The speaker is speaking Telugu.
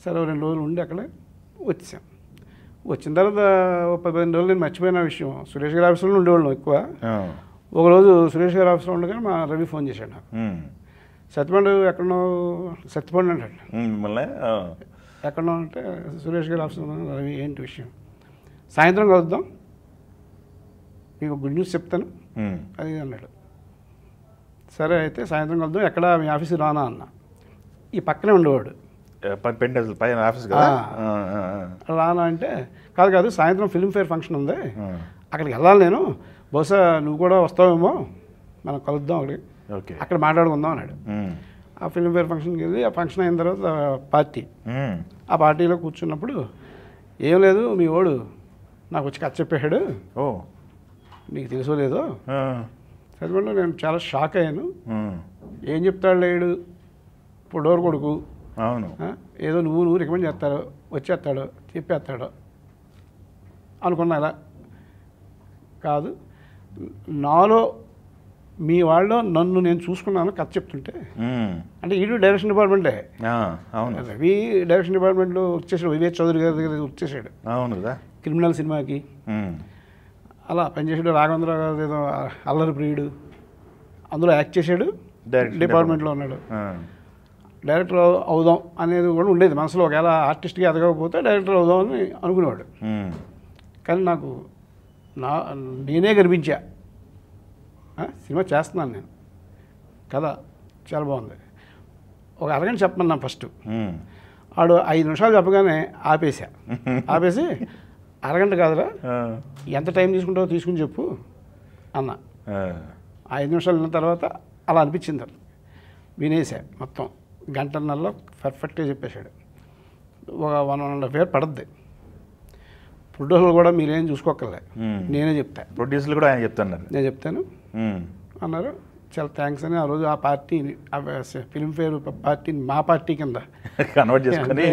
సరే 2 రోజులు ఉండి అక్కడ వచ్చాం. వచ్చిన తర్వాత 15 రోజులు నేను మర్చిపోయిన విషయం. సురేష్ గారి ఆఫీస్లో ఉండేవాళ్ళం ఎక్కువ. ఒకరోజు సురేష్ గారి ఆఫీస్లో ఉండగానే మా రవి ఫోన్ చేశాడు నాకు. సత్యపండు ఎక్కడో, సత్యపండు అంటాడు. ఎక్కడో అంటే సురేష్ గారి ఆఫీస్లో ఉన్నాను. రవి ఏంటి విషయం? సాయంత్రం కలుద్దాం, మీకు గుడ్ న్యూస్ చెప్తాను అది అన్నాడు. సరే అయితే సాయంత్రం కలుద్దాం, ఎక్కడ మీ ఆఫీస్కి రానా అన్న. ఈ పక్కనే ఉండేవాడు. రానా అంటే కాదు సాయంత్రం ఫిల్మ్ఫేర్ ఫంక్షన్ ఉంది, అక్కడికి వెళ్ళాలి నేను, బహుశా నువ్వు కూడా వస్తావేమో, మనం కలుద్దాం అక్కడికి, అక్కడ మాట్లాడుకుందాం అన్నాడు. ఆ ఫిల్మ్ఫేర్ ఫంక్షన్కి వెళ్ళి ఆ ఫంక్షన్ అయిన తర్వాత పార్టీ, ఆ పార్టీలో కూర్చున్నప్పుడు ఏం లేదు మీ వాడు నాకు వచ్చి కథ చెప్పాడు, నీకు తెలుసో లేదో. చదివంలో నేను చాలా షాక్ అయ్యాను. ఏం చెప్తాడు లేడు, పొడోరు కొడుకు, అవును, ఏదో నువ్వు రికమెండ్ చేస్తాడు, వచ్చేస్తాడు, చెప్పేస్తాడు అనుకున్నా. ఇలా కాదు, నాలో మీ వాళ్ళు నన్ను నేను చూసుకున్నాను కథ చెప్తుంటే. అంటే ఈడు డైరెక్షన్ డిపార్ట్మెంటే, రవి డైరెక్షన్ డిపార్ట్మెంట్లో వచ్చేసాడు, వివేక్ చౌదరి గారి దగ్గర వచ్చేసాడు. అవును కదా, క్రిమినల్ సినిమాకి అలా పనిచేసాడు. రాఘవేంద్రరావు గారు ఏదో అల్లరి ప్రియుడు, అందులో యాక్ట్ చేశాడు, డిపార్ట్మెంట్లో ఉన్నాడు. డైరెక్టర్ అవుదాం అనేది కూడా ఉండేది మనసులో. ఒకవేళ ఆర్టిస్ట్గా ఎదగకపోతే డైరెక్టర్ అవుదాం అని అనుకునేవాడు. కానీ నాకు నేనే కనిపించా, సినిమా చేస్తున్నాను నేను, కథ చాలా బాగుంది, ఒక అరగంట చెప్పమన్నా ఫస్ట్. ఆడు 5 నిమిషాలు చెప్పగానే ఆపేసి అరగంట కాదురా, ఎంత టైం తీసుకుంటావో తీసుకుని చెప్పు అన్న. 5 నిమిషాలు విన్న తర్వాత అలా అనిపించింది, వినేసా మొత్తం. గంటన్నరలో పర్ఫెక్ట్గా చెప్పేశాడు. ఒక 1.5 years పడుద్ది. ప్రొడ్యూసర్లు కూడా మీరేం చూసుకోకర్లే, నేనే చెప్తాను. ప్రొడ్యూసర్లు కూడా ఆయన చెప్తున్నారు, నేను చెప్తాను అన్నారు. చాలా థ్యాంక్స్ అని ఆ రోజు ఆ పార్టీని, ఫిల్మ్ఫేర్ పార్టీని మా పార్టీ కింద కన్వర్ట్ చేసుకొని